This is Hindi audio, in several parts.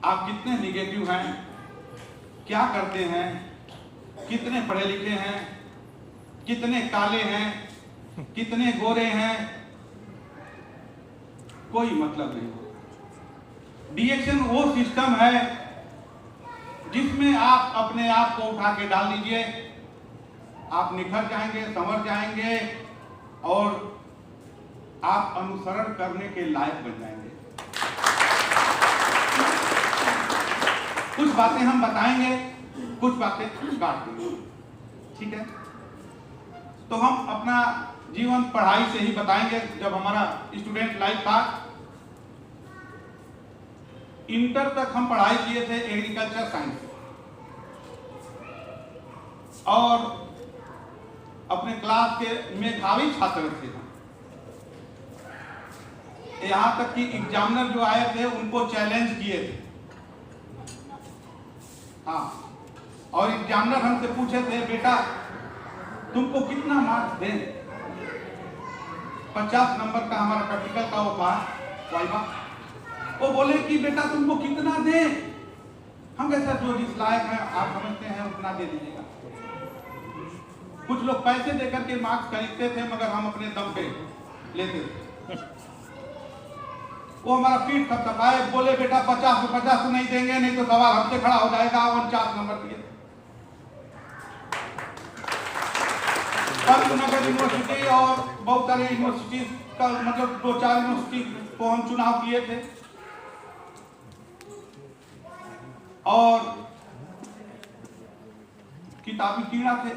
आप कितने निगेटिव हैं, क्या करते हैं, कितने पढ़े लिखे हैं, कितने काले हैं, कितने गोरे हैं, कोई मतलब नहीं। डिएक्शन वो सिस्टम है जिसमें आप अपने आप को उठा के डाल लीजिए, आप निखर जाएंगे, संवर जाएंगे और आप अनुसरण करने के लायक बन जाएंगे। कुछ बातें हम बताएंगे, कुछ बातें काट देंगे, ठीक है। तो हम अपना जीवन पढ़ाई से ही बताएंगे। जब हमारा स्टूडेंट लाइफ था, इंटर तक हम पढ़ाई किए थे एग्रीकल्चर साइंस और अपने क्लास के मेधावी छात्र थे। यहां तक कि एग्जामिनर जो आए थे उनको चैलेंज किए थे, हाँ, और एग्जामिनर हमसे पूछे थे, बेटा तुमको कितना मार्क्स दें? 50 नंबर का हमारा प्रैक्टिकल का वो था वाइवा। वो बोले कि बेटा तुमको कितना दें? हम कैसे, जो जिस लायक है आप समझते हैं उतना दे दीजिएगा। कुछ लोग पैसे देकर के मार्क्स खरीदते थे, मगर हम अपने दम पे लेते थे। वो हमारा पीठ थपथपाए, बोले बेटा 50 से 50 नहीं देंगे, नहीं तो सवाल हमसे खड़ा हो जाएगा। 49 नंबर दिए। पंतनगर यूनिवर्सिटी और बहुत सारे यूनिवर्सिटी का मतलब 2-4 यूनिवर्सिटी को हम चुनाव किए थे और किताबी कीड़ा थे,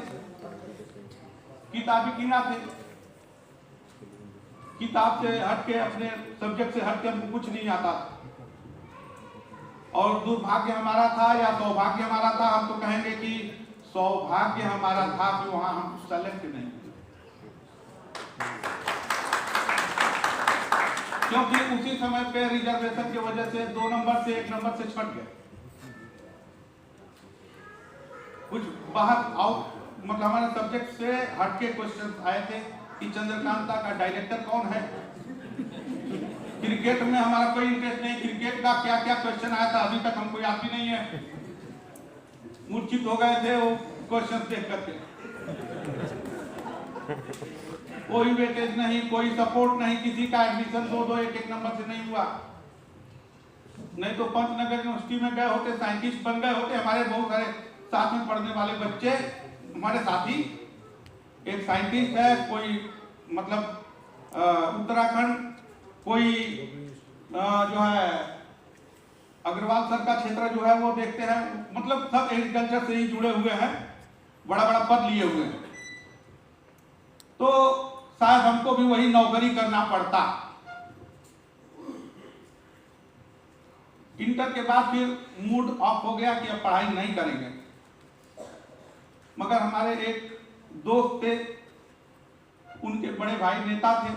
किताब से हटके, अपने सब्जेक्ट से हटके हमको कुछ नहीं आता और दुर्भाग्य हमारा था या सौभाग्य हमारा था, हम तो कहेंगे कि सौभाग्य हमारा था कि वहां हम सेलेक्ट नहीं हुए, क्योंकि उसी समय पे रिजर्वेशन की वजह से 2 नंबर से 1 नंबर से छट गए। कुछ बाहर आउट मतलब हमारे सब्जेक्ट से हटके क्वेश्चन आए थे कि चंद्रकांता का डायरेक्टर कौन है। क्रिकेट में हमारा कोई इंटरेस्ट नहीं, क्रिकेट का क्या क्या क्वेश्चन आया था अभी तक हमको याद भी नहीं है। मूर्छित हो गए थे वो क्वेश्चन देख करके। कोई वेटेज नहीं, कोई सपोर्ट नहीं, किसी का एडमिशन 2-2 1-1 नंबर से नहीं हुआ। नहीं तो पंतनगर यूनिवर्सिटी में गए होते, साइंटिस्ट बन गए होते। हमारे बहुत सारे साथ में पढ़ने वाले बच्चे, हमारे साथी, एक साइंटिस्ट है, कोई मतलब उत्तराखंड, कोई जो है अग्रवाल सर का क्षेत्र जो है वो देखते हैं, मतलब सब एग्रीकल्चर से ही जुड़े हुए हैं, बड़ा बड़ा पद लिए हुए हैं। तो शायद हमको भी वही नौकरी करना पड़ता। इंटर के बाद फिर मूड ऑफ हो गया कि अब पढ़ाई नहीं करेंगे, मगर हमारे एक दोस्त थे, उनके बड़े भाई नेता थे।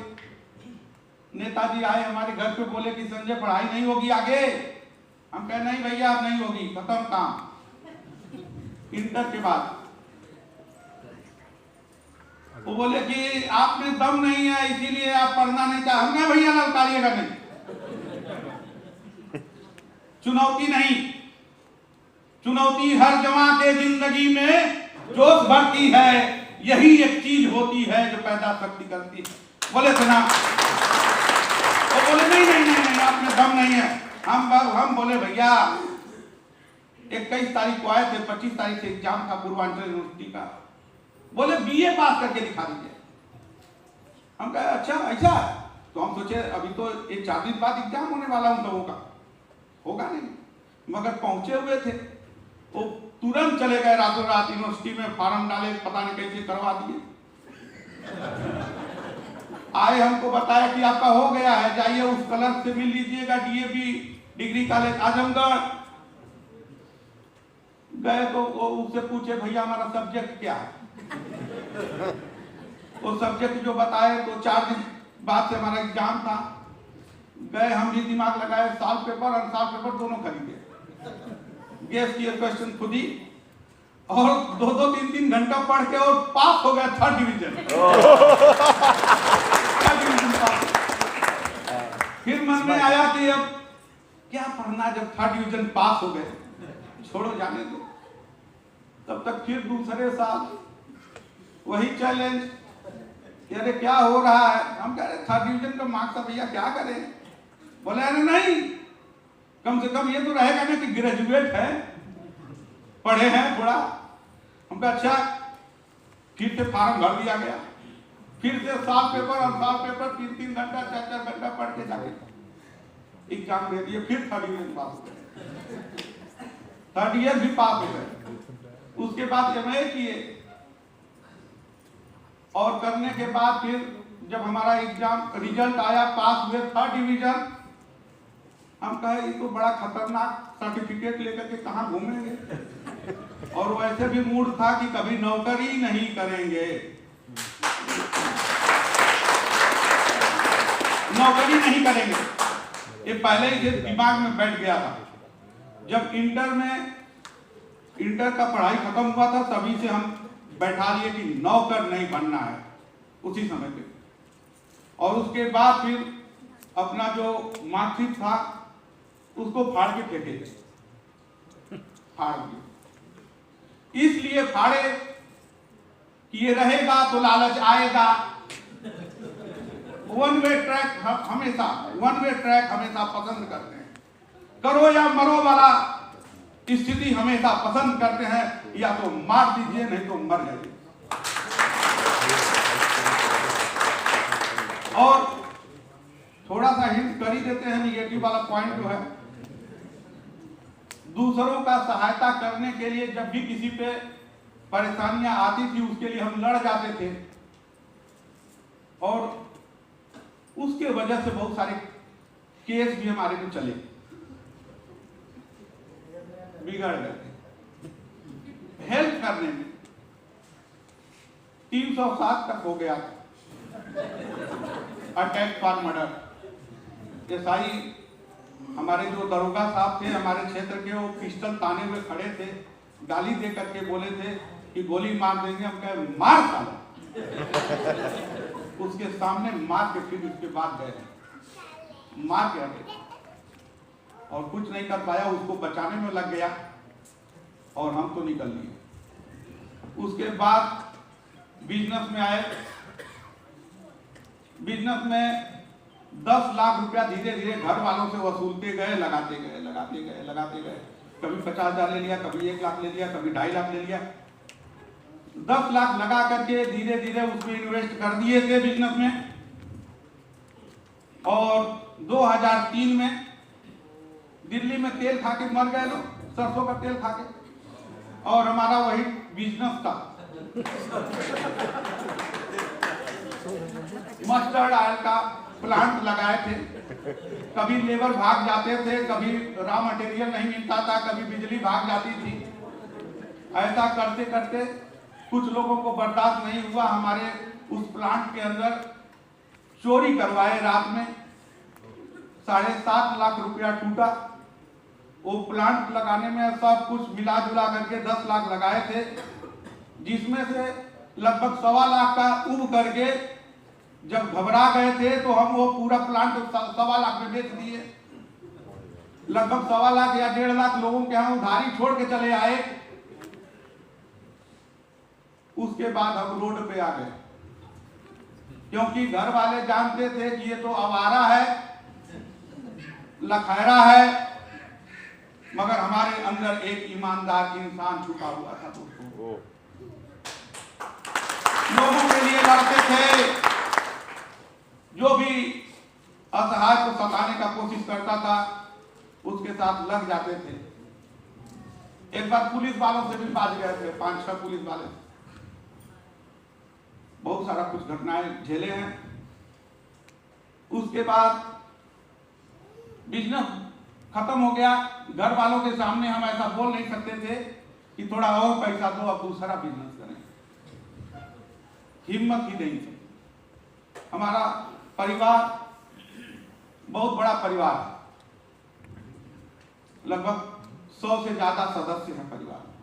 नेताजी आए हमारे घर पे, बोले कि संजय पढ़ाई नहीं होगी आगे। हम कहे नहीं भैया अब नहीं होगी, खत्म काम। इंटर के बाद वो बोले कि आप में दम नहीं है इसीलिए आप पढ़ना नहीं चाह। हमने भैया ललकारिएगा नहीं, चुनौती नहीं, चुनौती हर जवां के जिंदगी में जोश भरती है, यही एक चीज होती है जो पैदा शक्ति करती है। बोले सुना, वो बोले नहीं नहीं नहीं नहीं आप में दम नहीं है। हम बोले भैया 21 तारीख को आए थे, 25 तारीख से एग्जाम था पूर्वांचल यूनिवर्सिटी का। बोले बीए पास करके दिखा दीजिए। हम कहे अच्छा ऐसा। तो हम सोचे अभी तो 1-4 दिन बाद एग्जाम होने वाला, उन लोगों का होगा नहीं, मगर पहुंचे हुए थे। वो तुरंत चले गए रातों रात यूनिवर्सिटी में, फॉर्म डाले, पता नहीं कैसे करवा दिए। आए हमको बताया कि आपका हो गया है, जाइए उस क्लर्क से मिल लीजिएगा, डीएवी डिग्री कॉलेज आजमगढ़। गए तो वो उससे पूछे भैया हमारा सब्जेक्ट क्या है। वो सब्जेक्ट जो बताए, तो 4 दिन बाद से हमारा एग्जाम था। गए, हम भी दिमाग लगाए, साल पेपर और साल पेपर दोनों खरीदे, गेस किए क्वेश्चन खुद ही, और 2-3 घंटा पढ़ के और पास हो गया 3rd डिवीजन। फिर मन में आया कि अब क्या पढ़ना, जब 3rd डिवीजन पास हो गए, छोड़ो जाने दो। तब तक फिर दूसरे साल वही चैलेंज कि अरे क्या हो रहा है। हम कह रहे 3rd डिवीजन का मार्क्स है भैया, क्या करें। बोले अरे नहीं, कम से कम ये तो रहेगा ना कि ग्रेजुएट है, पढ़े हैं थोड़ा। हम कहा अच्छा, फिर से फार्म भर दिया गया, फिर से साल पेपर और साल पेपर 3-3 घंटा 4-4 घंटा पढ़ के जाके एग्जाम दे दिए। फिर 3rd डिवीजन पास हो गए, 3rd ईयर भी पास हो गए। उसके बाद MA किए और करने के बाद फिर जब हमारा एग्जाम रिजल्ट आया, पास हुए 3rd डिवीजन, हम कहे ये तो बड़ा खतरनाक सर्टिफिकेट लेकर के कहाँ घूमेंगे। और वैसे भी मूड था कि कभी नौकरी नहीं करेंगे, नौकरी नहीं करेंगे, ये पहले ही दिमाग में बैठ गया था। जब इंटर का पढ़ाई खत्म हुआ था, तभी से हम बैठा लिए कि नौकर नहीं बनना है उसी समय पे। और उसके बाद फिर अपना जो मार्कशीट था उसको फाड़ के फेंके, फाड़ दिए। इसलिए फाड़े कि ये रहेगा तो लालच आएगा। वन वे ट्रैक हमेशा पसंद करते हैं, करो या मरो वाला स्थिति हमेशा पसंद करते हैं। या तो मार दीजिए, नहीं तो मर जाइए। और थोड़ा सा हिंट कर ही देते हैं, निगेटिव वाला पॉइंट जो है, दूसरों का सहायता करने के लिए जब भी किसी पे परेशानियां आती थी, उसके लिए हम लड़ जाते थे और उसके वजह से बहुत सारे केस भी हमारे में चले, बिगड़ गए। हेल्प करने में 307 तक हो गया, अटैक फॉर मर्डर। एसआई हमारे जो दरोगा साहब थे हमारे क्षेत्र के, वो पिस्टल ताने हुए खड़े थे, गाली दे करके बोले थे कि गोली मार देंगे। हम कहे मार साला। उसके सामने मार के फिर उसके बाद गए, मार के हटे और कुछ नहीं कर पाया, उसको बचाने में लग गया और हम तो निकल लिए। उसके बाद बिजनेस में आए। बिजनेस में 10 लाख रुपया धीरे धीरे घर वालों से वसूलते गए, लगाते गए। कभी 50,000 ले लिया, कभी 1 लाख ले लिया, कभी 2.5 लाख ले लिया। 10 लाख लगा करके धीरे धीरे उसमें इन्वेस्ट कर दिए थे बिजनेस में। और 2003 में दिल्ली में तेल खा के मर गए लोग, सरसों का तेल खा के। और हमारा वही बिजनेस था, मस्टर्ड ऑयल का प्लांट लगाए थे। कभी लेबर भाग जाते थे, कभी रॉ मटेरियल नहीं मिलता था, कभी बिजली भाग जाती थी। ऐसा करते करते कुछ लोगों को बर्दाश्त नहीं हुआ, हमारे उस प्लांट के अंदर चोरी करवाए। रात में 7.5 लाख रुपया टूटा। वो प्लांट लगाने में सब कुछ मिला जुला करके 10 लाख लगाए थे, जिसमें से लगभग 1.25 लाख का उब करके जब घबरा गए थे तो हम वो पूरा प्लांट 1.25 लाख में बेच दिए। लगभग 1.25 लाख या 1.5 लाख लोगों के यहाँ उधारी छोड़ के चले आए। उसके बाद हम रोड पे आ गए, क्योंकि घर वाले जानते थे कि ये तो आवारा है, लखैरा है, मगर हमारे अंदर एक ईमानदार इंसान छुपा हुआ था। दोस्तों, लोगों के लिए लड़ते थे, जो भी असहाय को सताने का कोशिश करता था उसके साथ लग जाते थे। एक बार पुलिस वालों से भी बाज गए थे, 5-6 पुलिस वाले। बहुत सारा कुछ घटनाएं झेले हैं। उसके बाद बिजनेस खत्म हो गया। घर वालों के सामने हम ऐसा बोल नहीं सकते थे कि थोड़ा और पैसा दो, अब दूसरा बिजनेस करें। हिम्मत ही नहीं थी। हमारा परिवार बहुत बड़ा परिवार है, लगभग 100 से ज्यादा सदस्य हैं परिवार में।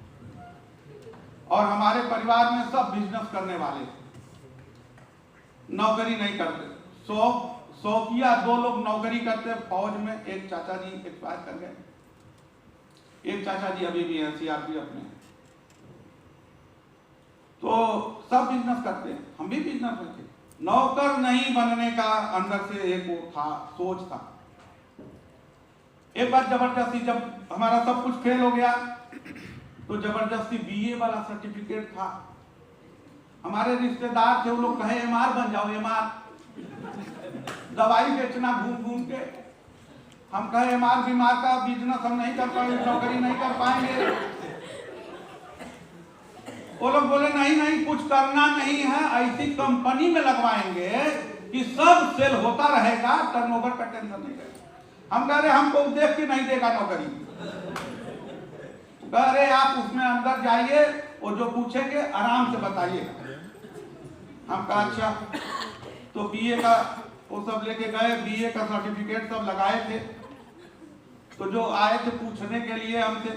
और हमारे परिवार में सब बिजनेस करने वाले थे, नौकरी नहीं करते। शौकिया 2 लोग नौकरी करते फौज में, एक चाचा जी एक्सपायर कर गए, एक चाचा जी अभी भी हैं सीआरपीएफ में। तो सब बिजनेस करते हैं, हम भी बिजनेस में थे। नौकर नहीं बनने का अंदर से एक वो था, सोच था। एक बार जबरदस्ती, जब हमारा सब कुछ फेल हो गया तो जबरदस्ती बीए वाला सर्टिफिकेट था। हमारे रिश्तेदार थे, वो लोग कहे एमआर बन जाओ, एमआर दवाई बेचना घूम घूम के। हम कहे एमआर बीमार का बिजनेस हम नहीं कर पाएंगे, नौकरी नहीं कर पाएंगे। वो लोग बोले नहीं नहीं, कुछ करना नहीं है, ऐसी कंपनी में लगवाएंगे कि सब सेल होता रहेगा, टर्नओवर का टेंशन नहीं रहेगा। हम कह रहे हमको देख के नहीं देगा नौकरी। कह रहे आप उसमें अंदर जाइए और जो पूछेंगे आराम से बताइएगा। हम कहा अच्छा। तो बीए का वो सब लेके गए, बीए का सर्टिफिकेट सब लगाए थे। तो जो आए थे पूछने के लिए हमसे,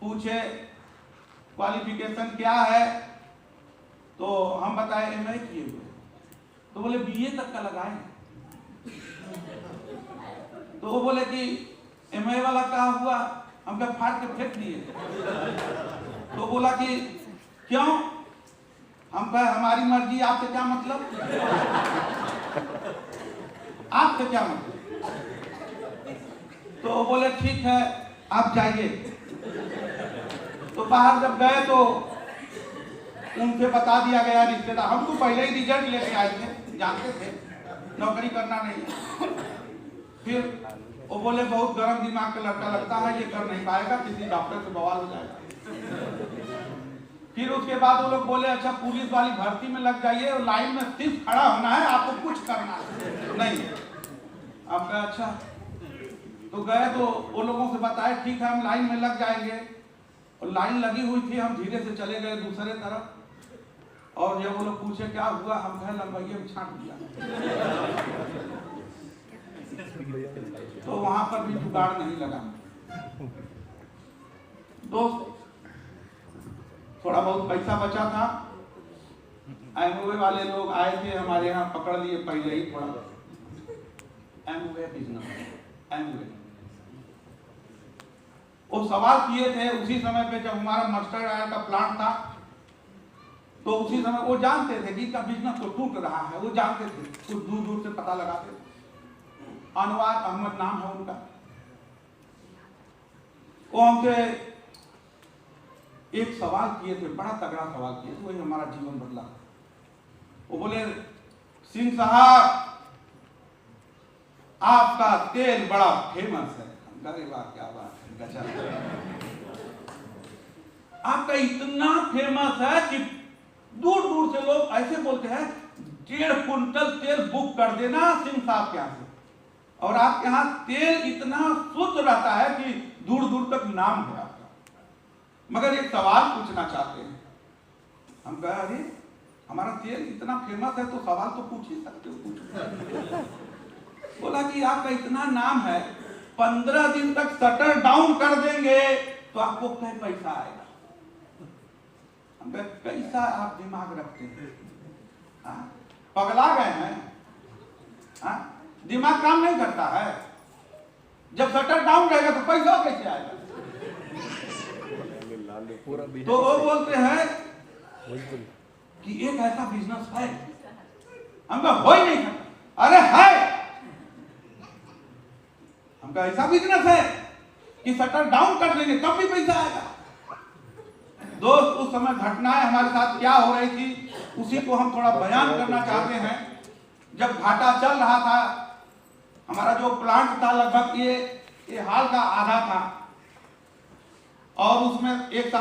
पूछे क्वालिफिकेशन क्या है, तो हम बताए एमए किए हुए। तो बोले बीए तक का लगाए। तो वो बोले कि एमए वाला क्या हुआ, हम क्या फाड़ के फेंक दिए। तो बोला कि क्यों, हम कहे हमारी मर्जी, आपसे क्या मतलब, आपसे क्या मतलब। तो बोले ठीक है आप जाइए। तो बाहर जब गए तो उनसे बता दिया गया रिश्तेदार, हम तो पहले ही रिजल्ट लेके आए थे, जानते थे नौकरी करना नहीं है। फिर वो बोले बहुत गर्म दिमाग का लड़का लगता है, ये कर नहीं पाएगा, किसी डॉक्टर से बवाल हो जाएगा। फिर उसके बाद वो लोग बोले अच्छा पुलिस वाली भर्ती में लग जाइए और लाइन में सिर्फ खड़ा होना है, आपको कुछ करना नहीं। अब कहा अच्छा। तो गए तो वो लोगों से बताए ठीक है हम लाइन में लग जाएंगे। और लाइन लगी हुई थी, हम धीरे से चले गए दूसरे तरफ। और जब वो लोग पूछे क्या हुआ, हम कहे लंबैया में छांट दिया। तो वहां पर भी जुगाड़ नहीं लगा। दोस्त थोड़ा बहुत पैसा बचा था, एमवे वाले लोग आए थे हमारे यहाँ, पकड़ लिए पहले ही थोड़ा एमवे बिजनेस। एमवे वो सवाल किए थे उसी समय पे जब हमारा मस्टर्ड ऑयल का प्लांट था। तो उसी समय वो जानते थे कि इसका बिजनेस तो टूट रहा है, वो जानते थे, कुछ दूर दूर से पता लगाते थे। अनवार अहमद नाम है उनका। वो हमसे एक सवाल किए थे, बड़ा तगड़ा सवाल किए थे, वही हमारा जीवन बदला। वो बोले सिंह साहब आपका तेल बड़ा फेमस है। अरे वाह क्या बात है, गजब। आपका इतना फेमस है कि दूर दूर से लोग ऐसे बोलते हैं 1.5 कुंटल तेल बुक कर देना सिंह साहब के यहाँ से। और आपके यहाँ तेल इतना शुद्ध रहता है कि दूर दूर तक नाम है आपका। मगर एक सवाल पूछना चाहते हैं। हम कहे अरे हमारा तेल इतना फेमस है तो सवाल तो पूछ ही सकते हो, पूछो। बोला कि आपका इतना नाम है, 15 दिन तक शटर डाउन कर देंगे तो आपको क्या पैसा आएगा। हम कहे कैसा आप दिमाग रखते हैं, पगला गए हैं, दिमाग काम नहीं करता है। जब शटर डाउन रहेगा तो पैसा कैसे आएगा। तो वो बोलते हैं कि एक ऐसा बिजनेस है, हमका हो ही नहीं सकता। अरे है, हमका ऐसा बिजनेस है कि शटर डाउन कर देंगे तब भी पैसा आएगा। दोस्त उस समय घटनाएं हमारे साथ क्या हो रही थी उसी को हम थोड़ा बयान करना चाहते हैं। जब घाटा चल रहा था, हमारा जो प्लांट था लगभग ये हाल का आधा था। और उसमें एक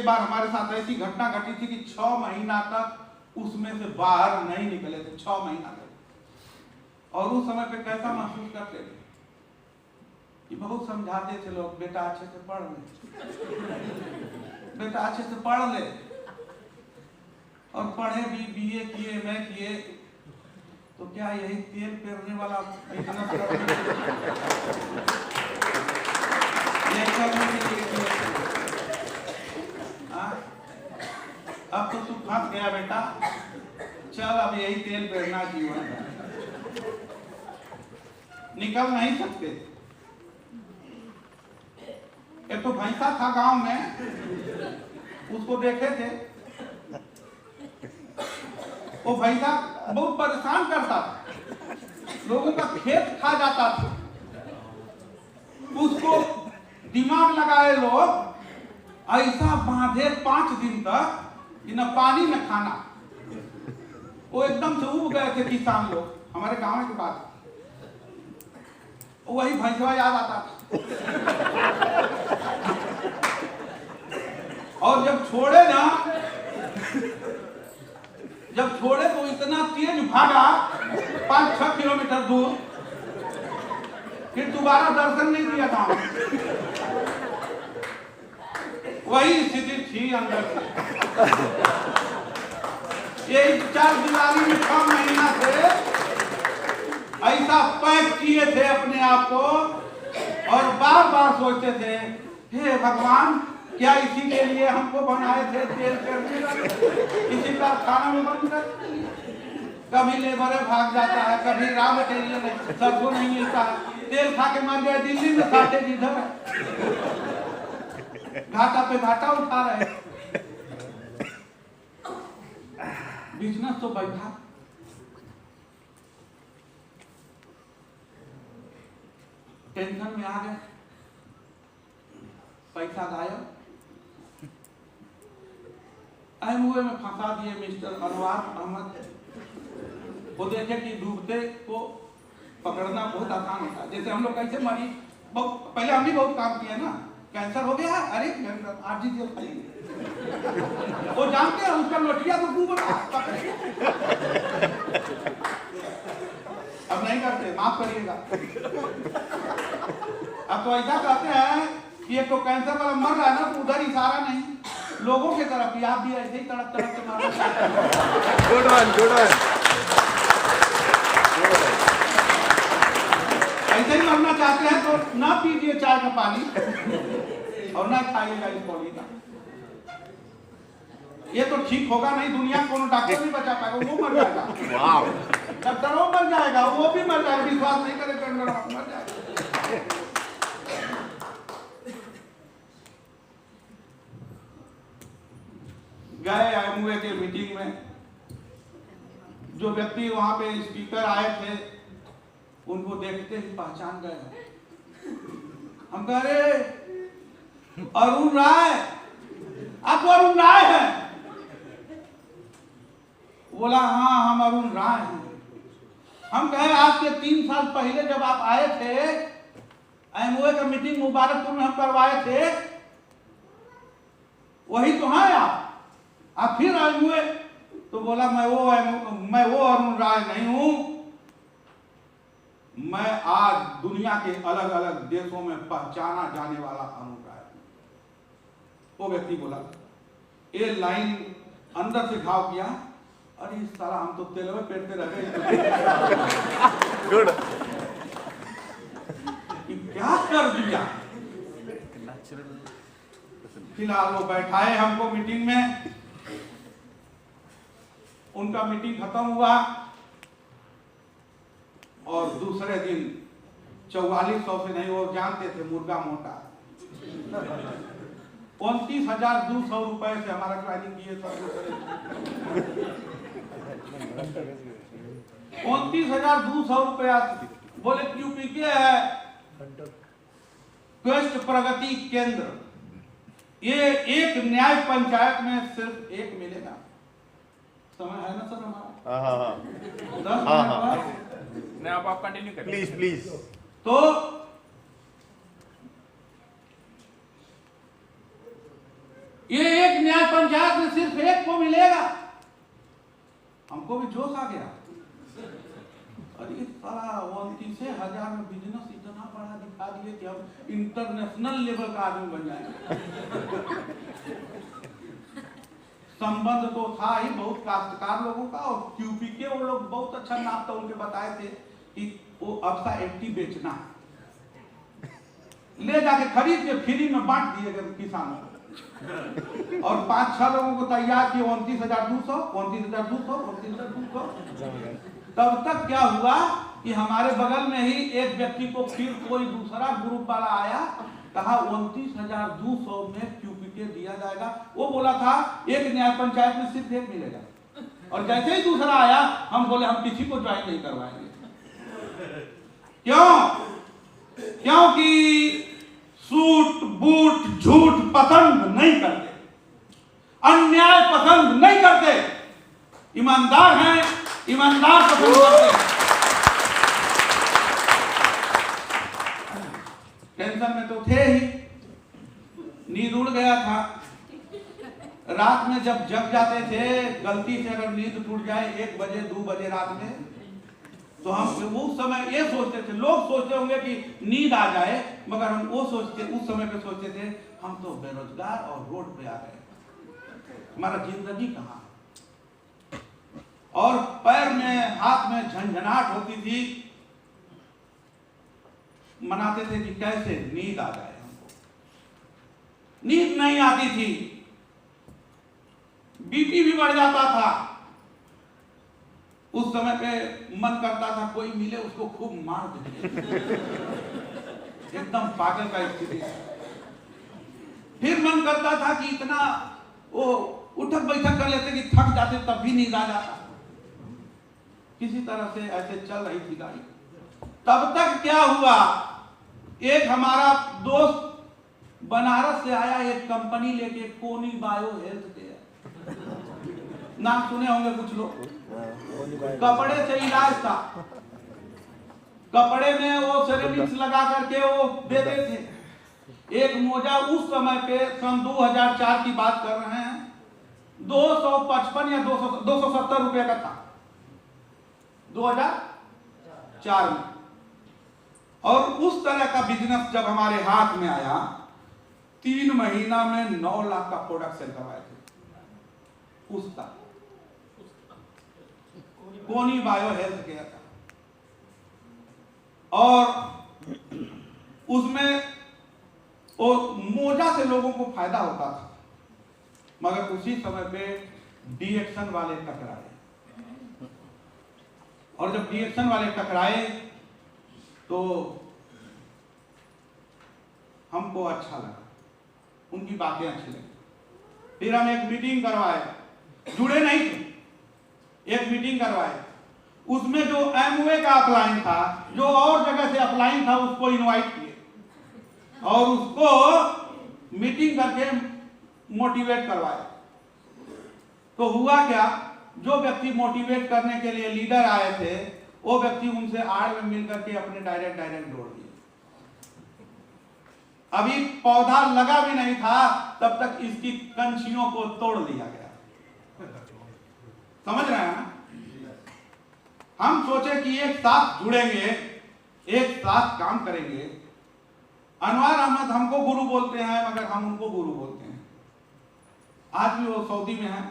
बार हमारे साथ ऐसी घटना घटी थी कि 6 महीना तक उसमें से बाहर नहीं निकले थे, 6 महीना तक। और उस समय पे कैसा महसूस करते थे कि बहुत समझाते थे लोग, बेटा अच्छे से पढ़ ले, बेटा अच्छे से पढ़ ले। और पढ़े भी, बीए किए, मैं किए, तो क्या यही तेल पेरने वाला बिजनेस अब तो तू फंस गया बेटा, चल अब यही तेल पेरना जीवन है। निकल नहीं सकते। एक तो भैंसा था गांव में, उसको देखे थे, वो भैंसा बहुत परेशान करता था, लोगों का खेत खा जाता था। उसको दिमाग लगाए लोग, ऐसा बांधे 5 दिन तक कि न पानी न खाना। वो एकदम से उब गए थे किसान लोग, हमारे गांव की बात। वही भैंसवा याद आता था। और जब छोड़े तो इतना तेज भागा 5-6 किलोमीटर दूर, फिर दोबारा दर्शन नहीं दिया था। वही स्थिति थी अंदर से। ये 4 दिवाली में 6 महीना से ऐसा पैक किए थे अपने आप को, और बार बार सोचते थे, हे भगवान, क्या इसी के लिए हमको बनाए थे तेल करने वाले, इसी कारखाना में बंद कर। कभी लेबर भाग जाता है, कभी रॉ मटेरियल सरसों नहीं मिलता है, तेल खा के मर गए दिल्ली में, खाते इधर घाटा पे घाटा उठा रहे। बिजनेस तो बैठा, टेंशन में आ गए, पैसा गायब, हुए में फंसा दिए मिस्टर अनवार अहमद। वो देखे कि डूबते को पकड़ना बहुत आसान होता है। जैसे हम लोग कैसे मरीज, पहले हम भी बहुत काम किए ना, कैंसर हो गया, अरे आप जी दियो खाइए, वो जानते हैं उसका लोटिया तो डूब रहा। अब नहीं करते, माफ करिएगा। अब तो ऐसा कहते हैं कि एक तो कैंसर वाला मर रहा है ना, तो उधर इशारा नहीं, लोगों की तरफ भी, आप भी ऐसे ही तड़प तड़प के मारना चाहते हैं। Good one. ऐसे ही मरना चाहते हैं तो ना पीजिए चाय का पानी और ना खाइएगा इस पॉली का। ये तो ठीक होगा नहीं, दुनिया को डॉक्टर नहीं बचा पाएगा, वो मर जाएगा। डॉक्टर वो मर जाएगा, वो भी मर जाएगा, विश्वास नहीं करेगा, मर जाएगा। गए आईएमओए के मीटिंग में, जो व्यक्ति वहां पे स्पीकर आए थे उनको देखते ही पहचान गए। हम कह रहे अरुण राय, आप तो अरुण राय हैं? बोला हाँ हम अरुण राय हैं। हम कहे आज से 3 साल पहले जब आप आए थे आईएमओए का मीटिंग मुबारकपुर में हम करवाए थे, वही तो हैं आप फिर आए हुए? तो बोला मैं वो अरुण राय नहीं हूं, मैं आज दुनिया के अलग अलग देशों में पहचाना जाने वाला अरुण राय हूं। वो व्यक्ति बोला, ये लाइन अंदर से घाव किया, अरे इस साला हम तो तेल में पेटते रह गए। गुड। क्या कर दिया। फिलहाल वो बैठाए हमको मीटिंग में, उनका मीटिंग खत्म हुआ और दूसरे दिन 4400 से नहीं, वो जानते थे मुर्गा मोटा, 29,200 रुपए से हमारा ज्वाइनिंग किए थे। 29,200 रुपया। बोले यूपी के है क्वेस्ट प्रगति केंद्र, ये एक न्याय पंचायत में सिर्फ एक मिलेगा। समय है ना सर हमारा? हाँ। 10 मिनट नहीं, आप कंटिन्यू करिए प्लीज। तो ये एक न्याय पंचायत में सिर्फ एक को मिलेगा। हमको भी जोश आ गया, अरे साला 29,000 में बिजनेस इतना बड़ा दिखा दिए कि हम इंटरनेशनल लेवल का आदमी बन जाएंगे। संबंध तो था ही बहुत काश्तकार लोगों का, और क्यूपी के वो लोग बहुत अच्छा नाम तो उनके बताए थे कि वो अफसा 80 बेचना है, ले जाके खरीद के फ्री में बांट दिए गए किसानों को, और 5-6 लोगों को तैयार किए 29,200। तब तक क्या हुआ कि हमारे बगल में ही एक व्यक्ति को फिर कोई दूसरा ग्रुप वाला आया, कहा 29,200 में क्यूपीके दिया जाएगा। वो बोला था एक न्याय पंचायत में सिर्फ एक मिलेगा, और जैसे ही दूसरा आया हम बोले हम किसी को ज्वाइन नहीं करवाएंगे। क्यों? क्योंकि सूट बूट झूठ पसंद नहीं करते, अन्याय पसंद नहीं करते, ईमानदार हैं, ईमानदार पसंद करते हैं। टेंशन में तो थे ही, नींद उड़ गया था। रात में जब जग जाते थे, गलती से अगर नींद टूट जाए 1 बजे 2 बजे रात में, तो हम उस समय ये सोचते थे, लोग सोचते होंगे कि नींद आ जाए, मगर हम वो सोचते, उस समय पे सोचते थे हम तो बेरोजगार और रोड पे आ गए, हमारा जिंदगी कहाँ। और पैर में हाथ में झंझनाहट होती थी, मनाते थे कि कैसे नींद आ जाए हमको। नींद नहीं आती थी, बीपी भी बढ़ जाता था। उस समय पे मन करता था कोई मिले उसको खूब मार दे, एकदम पागल का स्थिति। फिर मन करता था कि इतना वो उठक बैठक कर लेते कि थक जाते, तब भी नींद आ जाता। किसी तरह से ऐसे चल रही थी गाड़ी। तब तक क्या हुआ, एक हमारा दोस्त बनारस से आया, एक कंपनी लेके, कोनी बायो हेल्थ केयर, नाम सुने होंगे कुछ लोग। कपड़े से इलाज था, कपड़े में वो सेरेमिक्स लगा करके वो देते थे। एक मोजा उस समय पे सन 2004 की बात कर रहे हैं, 255 या 270 रुपए का था 2004 में। और उस तरह का बिजनेस जब हमारे हाथ में आया, 3 महीना में 9 लाख का प्रोडक्ट सेल करवाए थे। उसका कोनी बायो हेल्थ केयर था, और उसमें वो मोजा से लोगों को फायदा होता था, मगर उसी समय पे डीएक्शन वाले टकराए, और जब डीएक्शन वाले टकराए तो हमको अच्छा लगा, उनकी बातें अच्छी लगी। फिर हम एक मीटिंग करवाए, जुड़े नहीं थे, एक मीटिंग करवाए। उसमें जो एमवे का अपलाइन था, जो और जगह से अपलाइन था, उसको इनवाइट किए और उसको मीटिंग करके मोटिवेट करवाया। तो हुआ क्या, जो व्यक्ति मोटिवेट करने के लिए लीडर आए थे, वो व्यक्ति उनसे आड़ में मिल करके अपने डायरेक्ट जोड़ दिए। अभी पौधा लगा भी नहीं था, तब तक इसकी कंछियों को तोड़ दिया गया। समझ रहे हैं? हम सोचे कि एक साथ जुड़ेंगे, एक साथ काम करेंगे। अनवर अहमद हमको गुरु बोलते हैं, मगर हम उनको गुरु बोलते हैं। आज भी वो सऊदी में है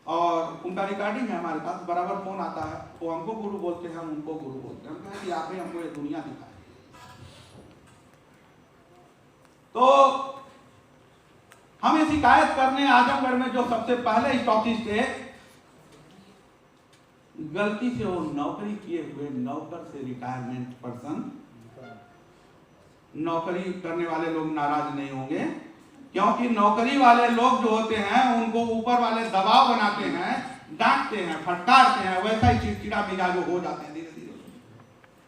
और उनका रिकॉर्डिंग है हमारे पास, बराबर फोन आता है। वो हमको गुरु बोलते हैं, हम उनको गुरु बोलते हैं। हम कहें कि आपने हमको ये दुनिया दिखाई। तो हमें शिकायत करने आजमगढ़ में जो सबसे पहले स्टॉकिस्ट थे, गलती से वो नौकरी किए हुए नौकर से रिटायरमेंट पर्सन, नौकरी करने वाले लोग नाराज नहीं होंगे, क्योंकि नौकरी वाले लोग जो होते हैं उनको ऊपर वाले दबाव बनाते हैं, डांटते हैं, फटकारते हैं, वैसा ही चिड़चिड़ा मिजाज हो जाते हैं धीरे धीरे।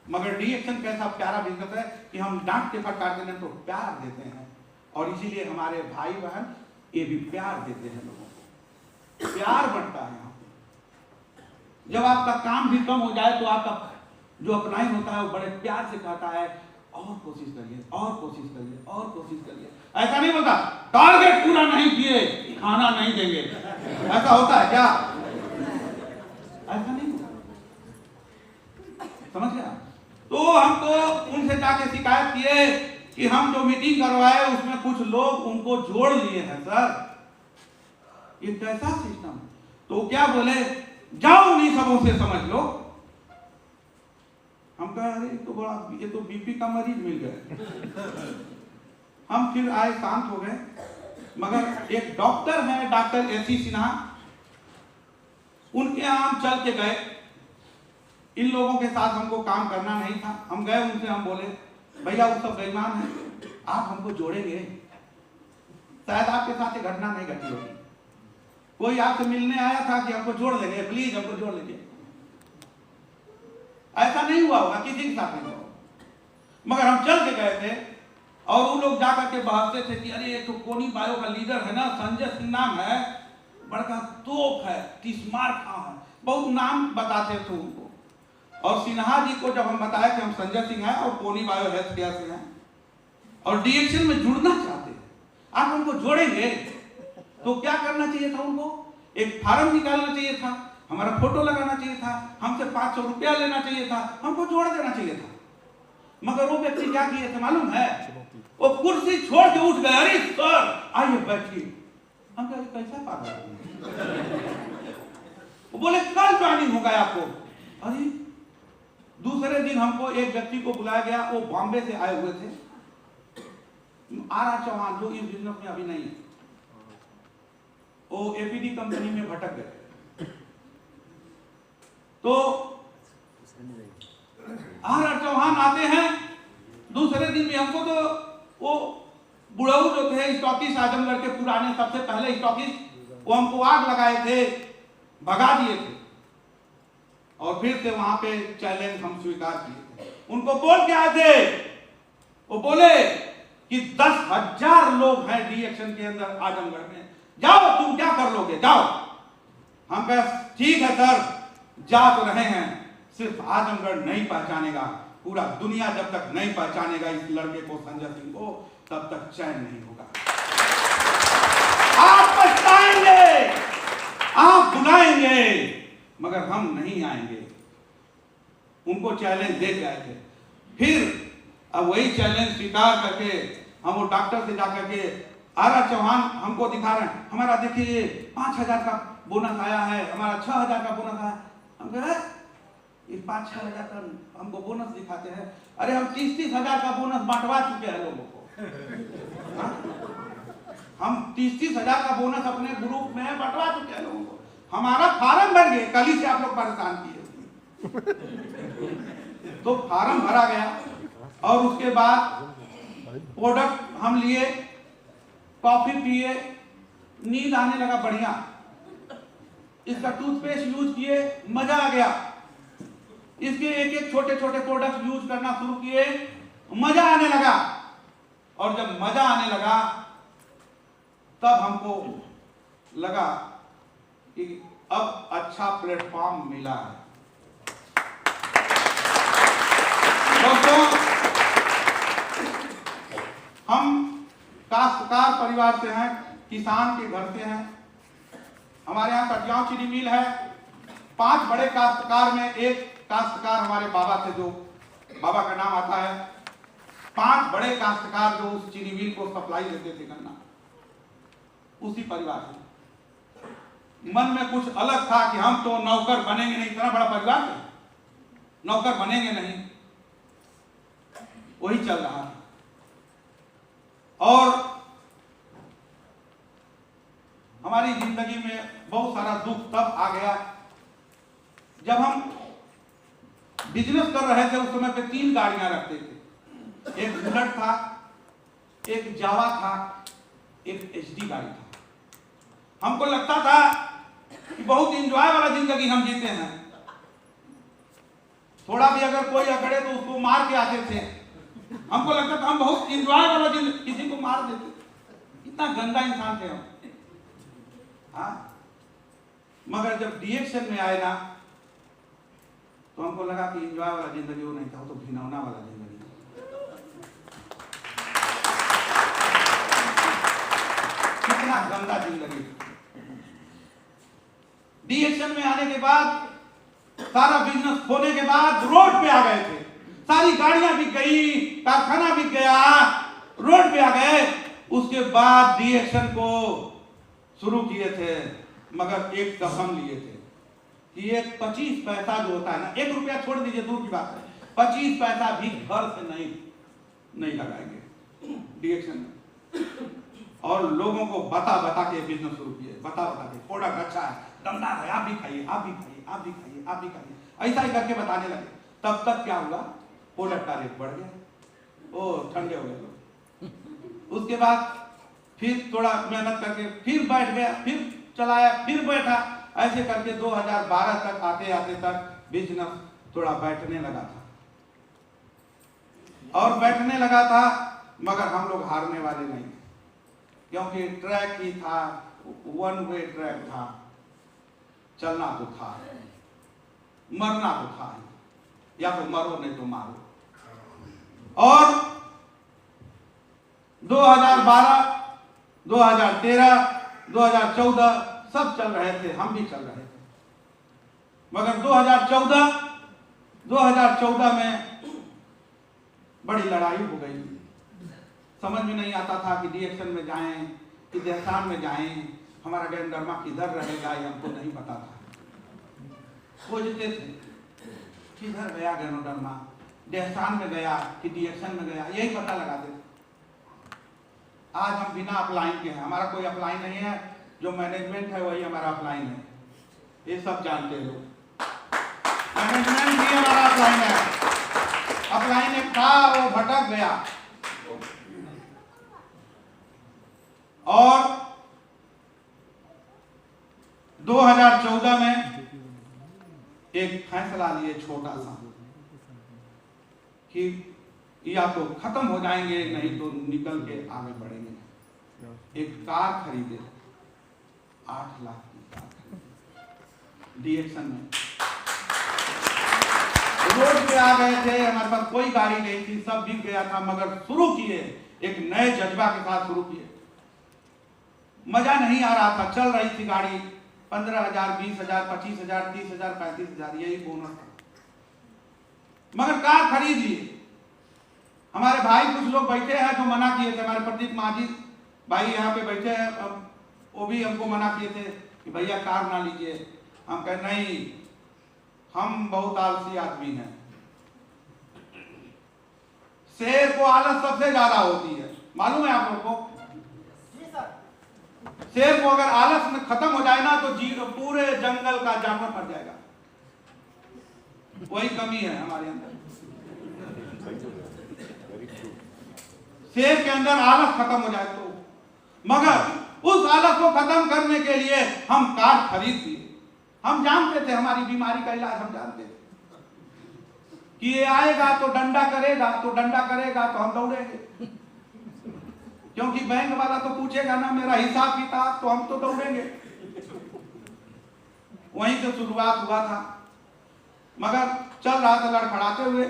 मगर डीएक्शन कैसा प्यारा बिजनेस है कि हम डांट के फटकारते हैं तो प्यार देते हैं, और इसीलिए हमारे भाई बहन ये भी प्यार देते हैं लोगों को, प्यार बढ़ता है। जब आपका काम भी कम हो जाए तो आपका जो अपलाइन होता है वो बड़े प्यार से कहता है और कोशिश करिए, और कोशिश करिए, और कोशिश करिए। ऐसा नहीं बोलता टारगेट पूरा नहीं किए खाना नहीं देंगे, ऐसा होता है क्या? ऐसा नहीं होता, समझ गया? तो हमको उनसे जाके शिकायत किए कि हम जो मीटिंग करवाए उसमें कुछ लोग उनको जोड़ लिए हैं सर, ये कैसा सिस्टम? तो क्या बोले, जाओ उन्हीं सबों से समझ लो। हम कह रहे तो बड़ा, ये तो बीपी का मरीज मिल गए। हम फिर आए, शांत हो गए। मगर एक डॉक्टर हैं, डॉक्टर एसी सिन्हा, उनके यहाँ हम चल के गए। इन लोगों के साथ हमको काम करना नहीं था। हम गए उनसे, हम बोले भैया वो सब बेईमान है, आप हमको जोड़ेंगे? शायद आपके साथ ये घटना नहीं घटी होगी। कोई आपसे मिलने आया था कि हमको जोड़ लेंगे, प्लीज हमको जोड़ लीजिए, ऐसा नहीं हुआ होगा, किसी के साथ नहीं हुआ। मगर हम चल के गए थे और वो लोग जाकर के बहसते थे कि अरे ये तो कोनी बायो का लीडर है ना, संजय सिंह नाम है, बड़का तोप है, तिस्मार खां है, बहुत नाम बताते थे उनको। और सिन्हा जी को जब हम बताया कि हम संजय सिंह हैं और कोनी बायो हेल्थ केयर से हैं और डीएक्शन में जुड़ना चाहते हैं, आप हमको जोड़ेंगे? तो क्या करना चाहिए था उनको? एक फार्म निकालना चाहिए था, हमारा फोटो लगाना चाहिए था, हमसे 500 रुपया लेना चाहिए था, हमको जोड़ देना चाहिए था। मगर वो व्यक्ति क्या किए थे मालूम है? वो कुर्सी छोड़ के उठ गए, अरे सर आइए बैठिए। हम कहे कैसा पागल? वो बोले कल ज्वाइनिंग होगा आपको। अरे दूसरे दिन हमको एक व्यक्ति को बुलाया गया, वो बॉम्बे से आए हुए थे, आर चौहान, जो इस बिजनेस में अभी नहीं है, वो एपीडी कंपनी में भटक गए। तो आर चौहान आते हैं दूसरे दिन भी। हमको तो वो बुढ़ऊ जो थे स्टॉकिस्ट आजमगढ़ के पुराने सबसे पहले स्टॉकिस्ट, वो हमको आग लगाए थे, भगा दिए थे और फिर से वहां पे चैलेंज हम स्वीकार किए थे। उनको बोल के आए थे, वो बोले कि 10,000 लोग हैं डीएक्शन के अंदर आजमगढ़ में, जाओ तुम क्या कर लोगे, जाओ। हम कहे ठीक है सर, जा तो रहे हैं, सिर्फ आजमगढ़ नहीं पहचानेगा, पूरा दुनिया जब तक नहीं पहचानेगा इस लड़के को, संजय सिंह को, तब तक चैन नहीं होगा। आप पछताएंगे, आप बुलाएंगे, मगर हम नहीं आएंगे। उनको चैलेंज दे के आए थे। फिर अब वही चैलेंज स्वीकार करके हम वो डॉक्टर से जाकर के, आर चौहान हमको दिखा रहे हैं, हमारा देखिए 5,000 का बोनस आया है, हमारा 6,000 का बोनस आया। हम कहे ये 5-6 हजार का हमको बोनस दिखाते हैं, अरे हम 30-30 हजार का बोनस बांटवा चुके हैं लोगों को। हम 30-30 हजार का बोनस अपने ग्रुप में बांटवा चुके हैं लोगों को। हमारा फार्म भर गए, कल ही से आप लोग परेशान किए। तो फार्म भरा गया और उसके बाद प्रोडक्ट हम लिए, कॉफी पिए, नींद आने लगा बढ़िया। इसका टूथपेस्ट यूज किए, मजा आ गया। इसके एक एक छोटे छोटे प्रोडक्ट यूज करना शुरू किए, मजा आने लगा। और जब मजा आने लगा तब हमको लगा कि अब अच्छा प्लेटफॉर्म मिला है। दोस्तों, हम काश्तकार परिवार से हैं, किसान के घर से हैं। हमारे यहाँ कटियाव चीनी मिल है। 5 बड़े काश्तकार में एक काश्तकार हमारे बाबा थे, जो बाबा का नाम आता है। 5 बड़े काश्तकार जो उस चीनी मिल को सप्लाई देते थे गन्ना, उसी परिवार से। मन में कुछ अलग था कि हम तो नौकर बनेंगे नहीं, इतना बड़ा परिवार है, नौकर बनेंगे नहीं, वही चल रहा है। और हमारी जिंदगी में बहुत सारा दुख तब आ गया जब हम बिजनेस कर रहे थे। उस समय पे 3 गाड़ियां रखते थे, एक बुलेट था, एक जावा था, एक एचडी गाड़ी था। हमको लगता था कि बहुत एंजॉय वाला जिंदगी हम जीते हैं। थोड़ा भी अगर कोई अकड़े तो उसको मार के आते थे। हमको लगता था हम बहुत एंजॉय वाला जिंदगी, किसी को मार देते। इतना गंदा इंसान थे हम। हाँ, मगर जब डीएक्शन में आए ना तो हमको लगा कि एंजॉय वाला जिंदगी वो नहीं था, वो तो घिनौना वाला जिंदगी था। कितना गंदा जिंदगी। डीएक्शन में आने के बाद, सारा बिजनेस खोने के बाद रोड पे आ गए थे। सारी गाड़ियां बिक गई, कारखाना बिक गया, रोड पे आ गए। उसके बाद डीएक्शन को शुरू किए थे, मगर एक कसम लिए थे कि ये 25 पैसा जो होता है ना, 1 रुपया छोड़ दीजिए, दूर की बात है, 25 पैसा भी घर से नहीं लगाएंगे डीएक्शन में। और लोगों को बता के बिजनेस शुरू किए, बता के प्रोडक्ट अच्छा है, दमदार है, आप भी खाइए, आप भी खाइए, आप भी खाइए, आप भी खाइए। ऐसा ही करके बताने लगे। तब तक क्या हुआ, प्रोडक्ट का रेट बढ़ गया, ओ ठंडे हो गए लोग। उसके बाद फिर थोड़ा मेहनत करके फिर बैठ गया, फिर चलाया, फिर बैठा, ऐसे करके 2012 तक आते आते तक बिजनेस थोड़ा बैठने लगा था। और बैठने लगा था, मगर हम लोग हारने वाले नहीं, क्योंकि ट्रैक ही था, वन वे ट्रैक था, चलना तो था, मरना तो था, या तो मरो नहीं तो मारो। और 2012, 2013, 2014 सब चल रहे थे, हम भी चल रहे थे, मगर 2014 में बड़ी लड़ाई हो गई। समझ में नहीं आता था कि डीएक्शन में जाएं कि देहसान में जाएं, हमारा गैंडरमा किधर रहेगा ये हमको नहीं पता था। खोजते थे किधर गया गैंडरमा, देहसान में गया कि डीएक्शन में गया, यही पता लगाते थे। आज हम बिना अपलाइन के हैं, हमारा कोई अपलाइन नहीं है, जो मैनेजमेंट है वही हमारा अपलाइन है, ये सब जानते हैं लोग। मैनेजमेंट ही हमारा अपलाइन है, अपलाइन एक था वो भटक गया। और 2014 में एक फैसला लिए छोटा सा कि या तो खत्म हो जाएंगे नहीं तो निकल के आगे बढ़ेंगे। एक कार खरीदे, 8 लाख की कार डीएक्शन में। रोड पे आ गए थे, हमारे पास कोई गाड़ी नहीं थी, सब बिक गया था, मगर शुरू किए, एक नए जज्बा के साथ शुरू किए। मजा नहीं आ रहा था, चल रही थी गाड़ी, 15,000, 20,000, 25,000, 30,000, 35,000 यही बोनस था, मगर कार खरीद लिए। हमारे भाई कुछ लोग बैठे हैं जो मना किए थे, हमारे प्रदीप माझी भाई यहाँ पे बैठे हैं, वो भी हमको मना किए थे कि भैया कार ना लीजिए। हम कहे नहीं, हम बहुत आलसी आदमी हैं, शेर को आलस सबसे ज्यादा होती है, मालूम है आप लोग को। शेर को अगर आलस में खत्म हो जाए ना तो पूरे जंगल का जानवर मर जाएगा, वही कमी है हमारे अंदर। शेर के अंदर आलस खत्म हो जाए तो, मगर उस आलस को खत्म करने के लिए हम कार खरीद दिए। हम जानते थे हमारी बीमारी का इलाज, हम जानते थे कि ये आएगा तो डंडा करेगा, तो डंडा करेगा तो हम दौड़ेंगे, क्योंकि बैंक वाला तो पूछेगा ना मेरा हिसाब किताब, तो हम तो दौड़ेंगे। वहीं से शुरुआत हुआ था, मगर चल रहा था लड़खड़ाते हुए।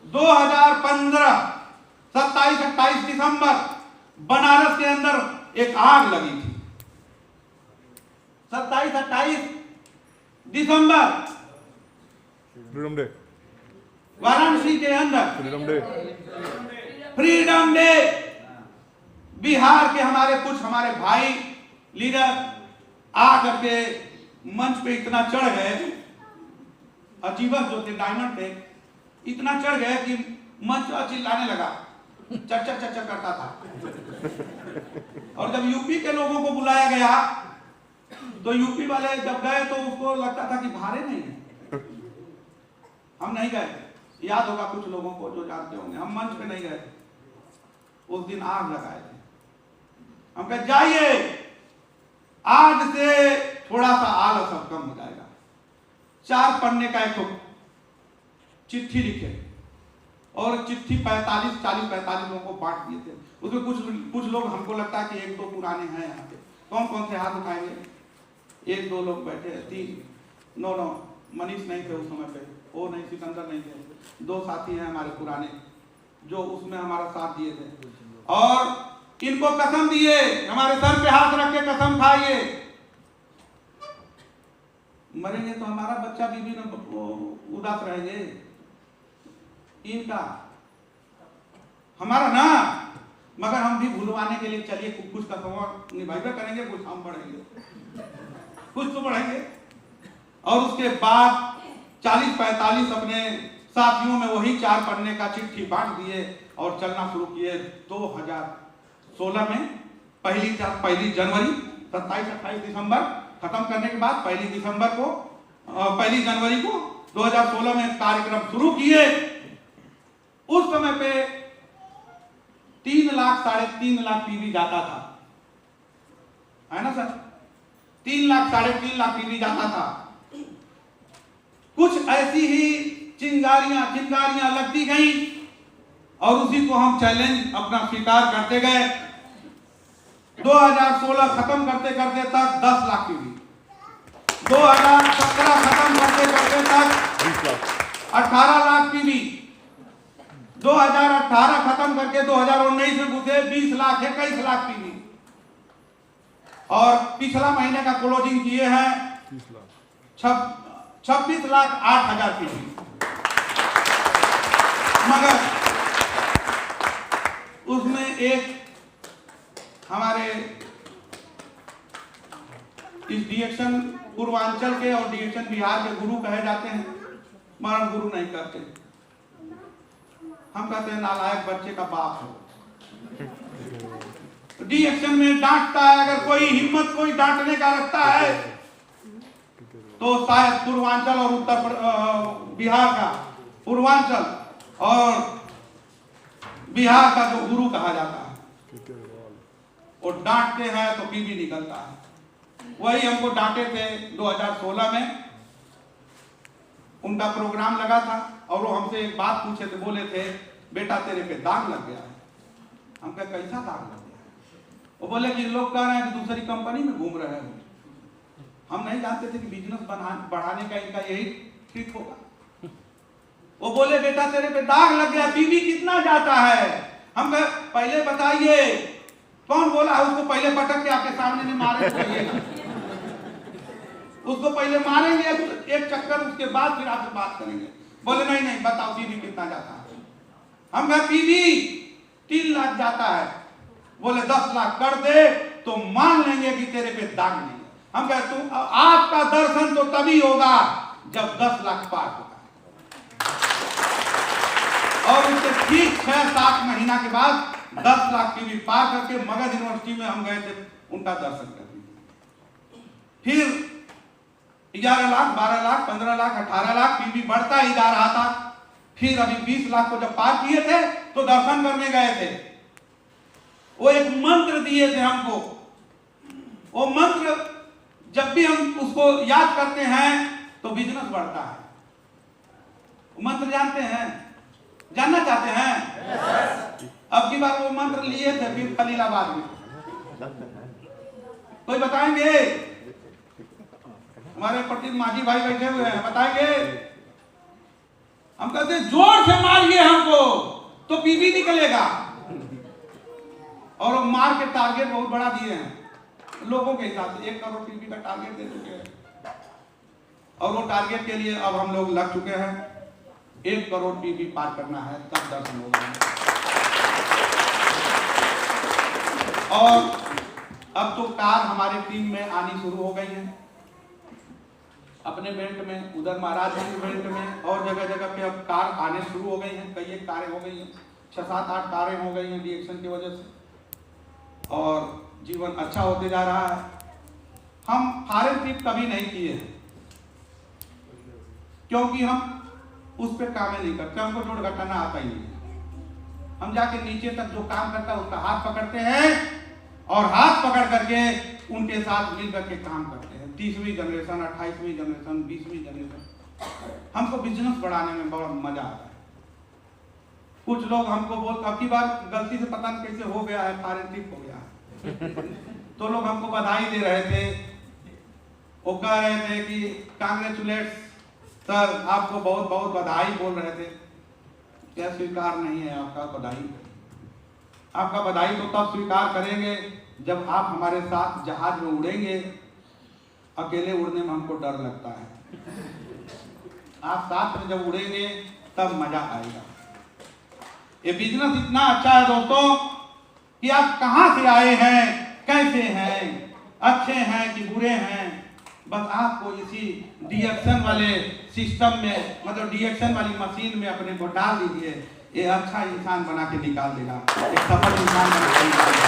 2015 27-28 दिसंबर बनारस के अंदर एक आग लगी थी। 27-28 दिसंबर फ्रीडम डे, वाराणसी के अंदर freedom day, freedom day. Bihar के हमारे भाई लीडर आ करके मंच पे इतना चढ़ गए, अचीवर्स जो थे, डायमंड थे, इतना चढ़ गए कि मंच चिल्लाने लगा, चर्चा करता था। और जब यूपी के लोगों को बुलाया गया तो यूपी वाले जब गए तो उसको लगता था कि भारे नहीं है, हम नहीं गए। याद होगा कुछ लोगों को जो जानते होंगे, हम मंच पे नहीं गए, उस दिन आग लगाए थे। हम कहे जाइए, आज से थोड़ा सा आलस अब कम हो जाएगा। 4 पन्ने का एक चिट्ठी लिखे और चिट्ठी 40-45 लोगों को बांट दिए थे। उसमें कुछ लोग, हमको लगता है कि 1-2 पुराने हैं यहाँ पे। कौन से हाथ उठाएंगे? 1-2 लोग बैठे, 3 नो मनीष नहीं थे उस समय पे, वो नहीं, सिकंदर नहीं थे। 2 साथी हैं हमारे पुराने जो उसमें हमारा साथ दिए थे, और इनको कसम दिए, हमारे सर पे हाथ रख के कसम खाइए, मरेंगे तो हमारा बच्चा बीबी न उदास रहेंगे, इनका हमारा ना, मगर हम भी भूलवाने के लिए चलिए कुछ कसम निभाइए करेंगे, कुछ हम बढ़ेंगे, कुछ तो बढ़ेंगे। और उसके बाद 40-45 अपने साथियों में वही 4 पन्ने का चिट्ठी बांट दिए और चलना शुरू किए। 2016 में पहली जनवरी 27-28 दिसंबर खत्म करने के बाद 1 जनवरी को 2016 में कार्यक्रम शुरू किए। उस समय पे 3 लाख 3.5 लाख टीवी जाता था, है ना सर? 3 लाख 3.5 लाख टीवी जाता था। कुछ ऐसी ही चिंगारियां लगती गई और उसी को हम चैलेंज अपना स्वीकार करते गए। 2016 खत्म करते करते तक 10 लाख टीवी, 2017 खत्म करते करते तक 18 लाख टीवी, 2018 खत्म करके 2019 में घुसे 20 लाख 21 लाख टीवी, और पिछला महीने का क्लोजिंग किए हैं 26 लाख 8 हजार टीवी। मगर उसमें एक हमारे इस डीएक्शन पूर्वांचल के और डीएक्शन बिहार के गुरु कहे जाते हैं, मरण गुरु नहीं करते। हम कहते हैं नालायक बच्चे का बाप है। डीएक्शन में डांटता है, अगर कोई हिम्मत कोई डांटने का रखता है तो शायद पूर्वांचल और बिहार का पूर्वांचल और बिहार का जो गुरु कहा जाता है, वो डांटते हैं तो पीवी निकलता है। वही हमको डांटे थे 2016 में, उनका प्रोग्राम लगा था और वो हमसे एक बात पूछे थे, बोले थे बेटा तेरे पे दाग लग गया है। हम कहे कैसा दाग लग गया है? वो बोले कि लोग कह रहे हैं कि दूसरी कंपनी में घूम रहे हैं। हम नहीं जानते थे कि बिजनेस बढ़ाने का इनका यही ट्रिक होगा। वो बोले बेटा तेरे पे दाग लग गया, पीवी कितना जाता है? हम कहे पहले बताइए कौन बोला है? उसको पहले पटक के आपके सामने में मारे चाहिए, उसको पहले मारेंगे एक चक्कर, उसके बाद फिर आपसे बात करेंगे। बोले नहीं बताओ पीवी कितना जाता है? हम कहे पीवी 3 लाख जाता है। बोले 10 लाख कर दे तो मान लेंगे कि तेरे पे दाग नहीं। हम कहे तू आपका दर्शन तो तभी होगा जब 10 लाख पार होगा। और उसके ठीक 6-7 महीना के बाद 10 लाख टीवी पार करके मगध यूनिवर्सिटी में हम गए थे उनका दर्शन करने। फिर 11 लाख 12 लाख 15 लाख 18 लाख टीवी बढ़ता ही जा रहा था। फिर अभी 20 लाख को जब पार किए थे तो दर्शन करने गए थे। वो एक मंत्र दिए थे हमको, वो मंत्र जब भी हम उसको याद करते हैं तो बिजनेस बढ़ता है। मंत्र जानते हैं, जानना चाहते हैं? अब की बार वो मंत्र लिए थे फिर खलीलाबाद में, कोई बताएंगे? हमारे पट्टी माझी भाई बैठे हुए हैं, बताएंगे? हम कहते हैं जोर से मारिए हमको तो पीवी निकलेगा। और वो मार के टारगेट बहुत बड़ा दिए हैं लोगों के हिसाब से, 1 करोड़ पीवी का टारगेट दे चुके हैं। और वो टारगेट के लिए अब हम लोग लग चुके हैं, 1 करोड़ पीवी पार करना है तब दर्शन होगा। और अब तो कार हमारे टीम में आनी शुरू हो गई है, अपने बेल्ट में, उधर महाराजगंज बेल्ट में और जगह जगह पे अब कार आने शुरू हो गई हैं। कई एक कारें हो गई हैं, 6-7-8 कारें हो गई हैं डीएक्शन की वजह से, और जीवन अच्छा होते जा रहा है। हम फॉरेन ट्रिप कभी नहीं किए हैं क्योंकि हम उस पर काम नहीं करते, हमको जोड़ घटाना आता ही नहीं। हम जाके नीचे तक जो काम करता है उसका हाथ पकड़ते हैं और हाथ पकड़ करके उनके साथ मिल करके काम करते हैं। 30वीं जनरेशन, 28वीं जनरेशन, 20वीं जनरेशन, हमको बिजनेस बढ़ाने में बड़ा मजा आता है। कुछ लोग हमको अब की बार गलती से पता नहीं कैसे हो गया है, फॉरेन ट्रिप हो गया है तो लोग हमको बधाई दे रहे थे, वो कह रहे थे कि कांग्रेचुलेट्स सर, आपको बहुत बहुत बधाई बोल रहे थे। क्या स्वीकार नहीं है आपका बधाई? आपका बधाई तो तब स्वीकार करेंगे जब आप हमारे साथ जहाज में उड़ेंगे। अकेले उड़ने में हमको डर लगता है, आप साथ में जब उड़ेंगे तब मजा आएगा। ये बिजनेस इतना अच्छा है दोस्तों कि आप कहां से आए हैं, कैसे हैं, अच्छे हैं कि बुरे हैं, बस आपको इसी डीएक्शन वाले सिस्टम में, मतलब डीएक्शन वाली मशीन में अपने को डाल दीजिए, ये अच्छा इंसान बना के निकाल देगा, एक सफल इंसान बना के निकाल देगा।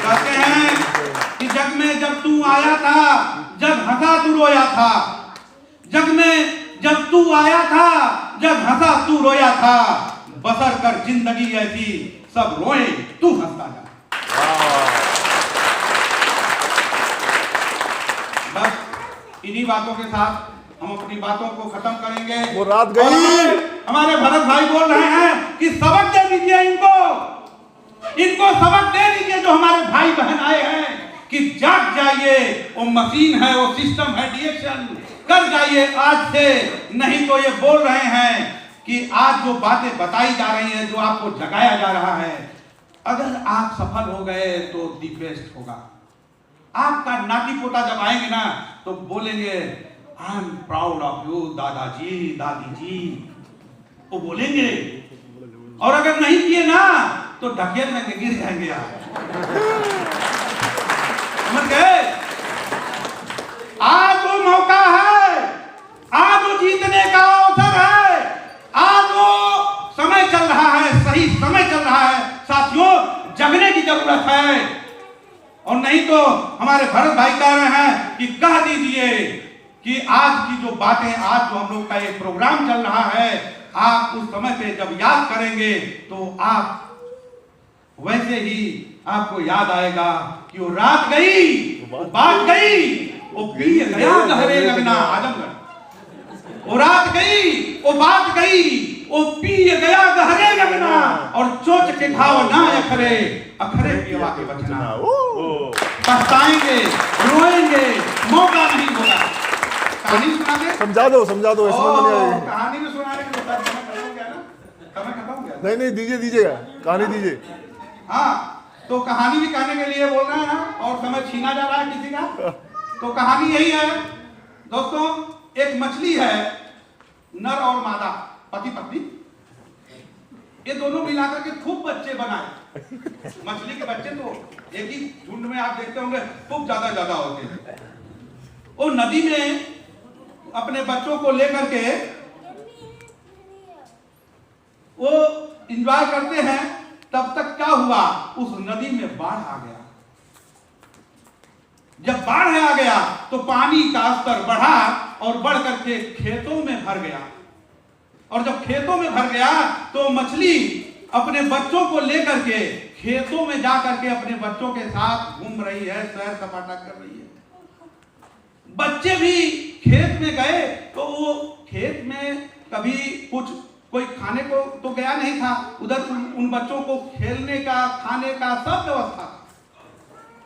कहते हैं कि जग में जब तू आया था जब हंसा तू रोया था, जग में जब तू आया था, जब हंसा तू रोया था, बसर कर जिंदगी ऐसी सब रोए तू हंसता जा। बस इन्हीं बातों के साथ हम अपनी बातों को खत्म करेंगे। वो रात गई। हमारे भरत भाई बोल रहे हैं कि सबक दे दीजिए इनको सबक दे दीजिए जो हमारे भाई बहन आए हैं कि जाग जाइए, वो मशीन है, वो सिस्टम है, डिएक्शन कर जाइए आज से। नहीं तो ये बोल रहे हैं कि आज जो बातें बताई जा रही हैं, जो आपको जगाया जा रहा है, अगर आप सफल हो गए तो दी बेस्ट होगा। आपका नाती पोता जब आएंगे ना तो बोलेंगे I am proud of you दादाजी दादी जी, वो बोलेंगे। और अगर नहीं किए ना तो ढकेल में गिर जाएंगे आप। समझ गए? आज वो मौका है, आज वो जीतने का अवसर है, आज वो समय चल रहा है, सही समय चल रहा है। साथियों, जगने की जरूरत है। और नहीं तो हमारे भरत भाई कह रहे हैं कि कह दीजिए कि आज की जो बातें, आज जो हम लोग का एक प्रोग्राम चल रहा है, आप उस समय पे जब याद करेंगे तो आप वैसे ही आपको याद आएगा कि वो रात गई, वो बात गई, वो पी गया गहरे लगना आजमगढ़। वो रात गई, वो बात गई, वो पी गया गहरे लगना, और चोट के घाव ना अखरे, अखरे पीवा के बचना। पछताएंगे, रोएंगे, मौका नहीं होगा। कहानी सुना दे, समझा दो इसमें नहीं। कहानी में सुना रहे समय खत्म हो गया। नहीं दीजिए दीजिएगा, कहानी दीजिए। हाँ, तो कहानी भी कहने के लिए बोल रहे हैं और समय छीना जा रहा है किसी का। तो कहानी यही है दोस्तों, एक मछली है, नर और मादा, पति पत्नी, ये दोनों मिलाकर के खूब बच्चे बनाए। मछली के बच्चे तो एक ही झुंड में आप देखते होंगे खूब ज्यादा होते हैं। वो नदी में अपने बच्चों को लेकर के वो एंजॉय करते हैं। तब तक क्या हुआ, उस नदी में बाढ़ आ गया। जब बाढ़ आ गया तो पानी का स्तर बढ़ा और बढ़ करके खेतों में भर गया। और जब खेतों में भर गया तो मछली अपने बच्चों को लेकर के खेतों में जाकर के अपने बच्चों के साथ घूम रही है, सैर सपाटा कर रही है। बच्चे भी खेत में गए तो वो खेत में कभी कुछ कोई खाने को तो गया नहीं था, उधर उन बच्चों को खेलने का, खाने का सब व्यवस्था था।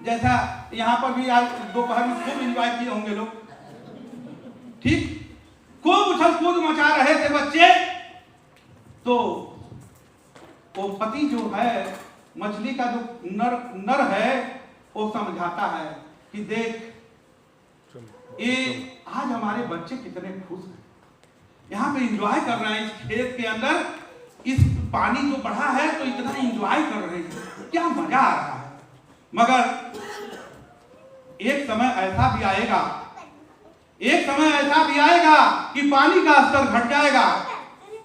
जैसा यहाँ पर भी आज दोपहर में खूब एंजॉय किए होंगे लोग, ठीक, खूब उछल कूद मचा रहे थे बच्चे। तो वो पति जो है, मछली का जो नर है, वो समझाता है कि देख, ये आज हमारे बच्चे कितने खुश हैं, यहाँ पे एंजॉय कर रहे हैं, इस खेत के अंदर इस पानी जो बढ़ा है तो इतना एंजॉय कर रहे हैं, क्या मजा आ रहा है। मगर एक समय ऐसा भी आएगा, एक समय ऐसा भी आएगा कि पानी का स्तर घट जाएगा।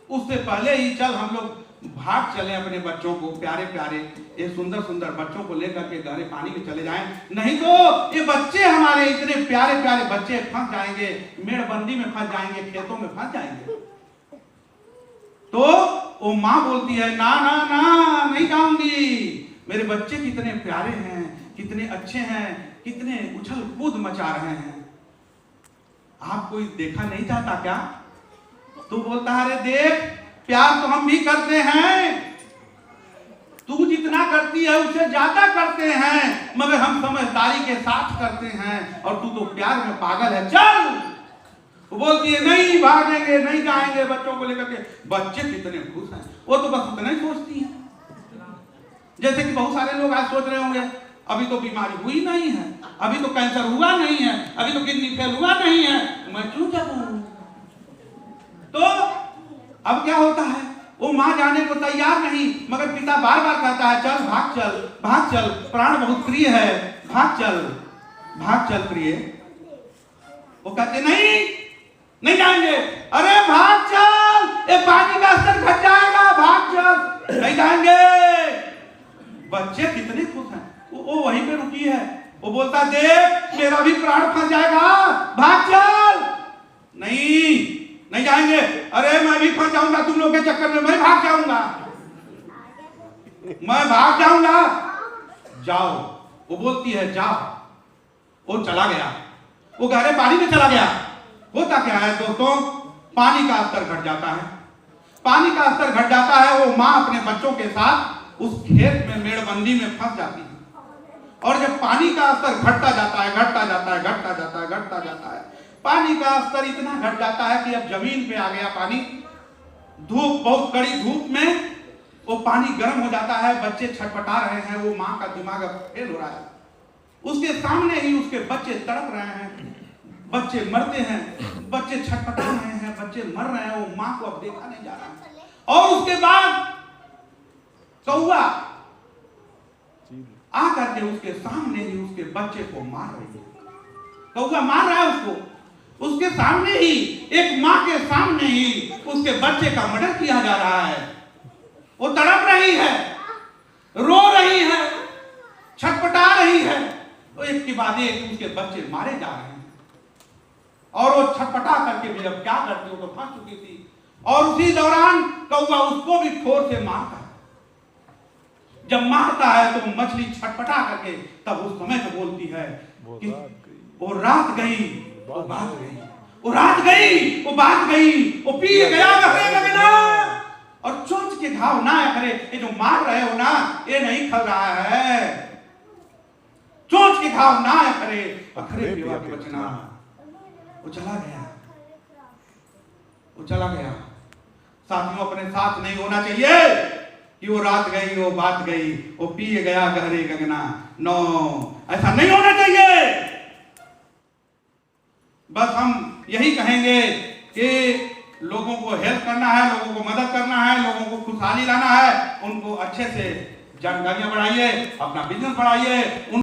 उससे पहले ही चल हम लोग भाग चले अपने बच्चों को, प्यारे प्यारे ये सुंदर सुंदर बच्चों को लेकर के गहरे पानी में चले जाएं। नहीं तो ये बच्चे हमारे इतने प्यारे प्यारे बच्चे फंस जाएंगे, मेड़बंदी में फंस जाएंगे, खेतों में फंस जाएंगे। तो वो माँ बोलती है ना ना ना, नहीं जाऊंगी, मेरे बच्चे कितने प्यारे हैं, कितने अच्छे हैं, कितने उछल कूद मचा रहे हैं। आप कोई देखा नहीं चाहता क्या? तू बोलता है अरे देख, प्यार तो हम भी करते हैं, तू जितना करती है उससे ज्यादा करते हैं, मगर हम समझदारी के साथ करते हैं, और तू तो प्यार में पागल है, चल। वो बोलती है नहीं भागेंगे, नहीं जाएंगे बच्चों को लेकर के। बच्चे कितने खुश हैं, वो तो बस उतना ही सोचती है। जैसे कि बहुत सारे लोग आज सोच रहे होंगे अभी तो बीमारी हुई नहीं है, अभी तो कैंसर हुआ नहीं है, अभी तो किडनी फेल हुआ नहीं है, मैं क्यों जाऊं। तो अब क्या होता है, वो माँ जाने को तैयार नहीं, मगर पिता बार बार कहता है चल भाग चल भाग चल, प्राण बहुत प्रिय है, भाग चल प्रिय। वो कहते नहीं जाएंगे, अरे भाग चल, ये पानी का स्तर घट जाएगा, भाग चल, नहीं जाएंगे। बच्चे कितने खुश हैं, वो वहीं पे रुकी है, वो बोलता देख मेरा भी प्राण फंस जाएगा, भाग चल। नहीं जाएंगे। अरे मैं भी फंस जाऊंगा तुम लोग के चक्कर में, मैं भाग जाऊंगा, मैं भाग जाऊंगा। जाओ, वो बोलती है जाओ। वो चला गया, वो गहरे पानी में चला गया। होता क्या है दोस्तों, पानी का स्तर घट जाता है। पानी का स्तर घट जाता है, वो माँ अपने बच्चों के साथ उस खेत में मेड़बंदी में फंस जाती है। और जब पानी का स्तर घटता जाता है, घटता जाता है, घटता जाता है, घटता जाता है, पानी का स्तर इतना घट जाता है कि अब जमीन पे आ गया पानी। धूप, बहुत कड़ी धूप में वो पानी गर्म हो जाता है, बच्चे छटपटा रहे हैं, वो माँ का दिमाग अब फेल हो रहा है। उसके सामने ही उसके बच्चे तड़प रहे हैं, बच्चे मरते हैं, बच्चे छटपटा रहे हैं, बच्चे मर रहे हैं, वो माँ को अब देखा नहीं जा रहा है। और उसके बाद कौवा आकर के उसके सामने ही उसके बच्चे को मार रही है। कौवा मार रहा है उसको, उसके सामने ही, एक माँ के सामने ही उसके बच्चे का मर्डर किया जा रहा है। वो तड़प रही है, रो रही है, छटपटा रही है, तो एक के बाद एक उसके बच्चे मारे जा रहे हैं। और वो छटपटा करके भी अब क्या करती, वो तो फंस चुकी थी। और उसी दौरान कौवा उसको भी ठोर से मारता है। जब मारता है तो मछली छटपटा करके तब उस समय तो बोलती है कि वो रात गई, वो बात गई, वो रात गई, वो बात गई, वो पी गया गहरे गगना। और चोंच के घाव ना करे, ये जो मार रहे हो ना, ये नहीं खल रहा है। चोंच के घाव ना करे, अखरे पीवा के बचना। वो चला गया, वो चला गया। साथियों, अपने साथ नहीं होना चाहिए कि वो रात गई, वो बात गई, वो पी गया गहरे गगना। नो, ऐसा नहीं होना चाहिए। बस हम यही कहेंगे कि लोगों को हेल्प करना है, लोगों को मदद करना है, लोगों को खुशहाली लाना है, उनको अच्छे से जानकारियां बढ़ाइए, अपना बिजनेस बढ़ाइए।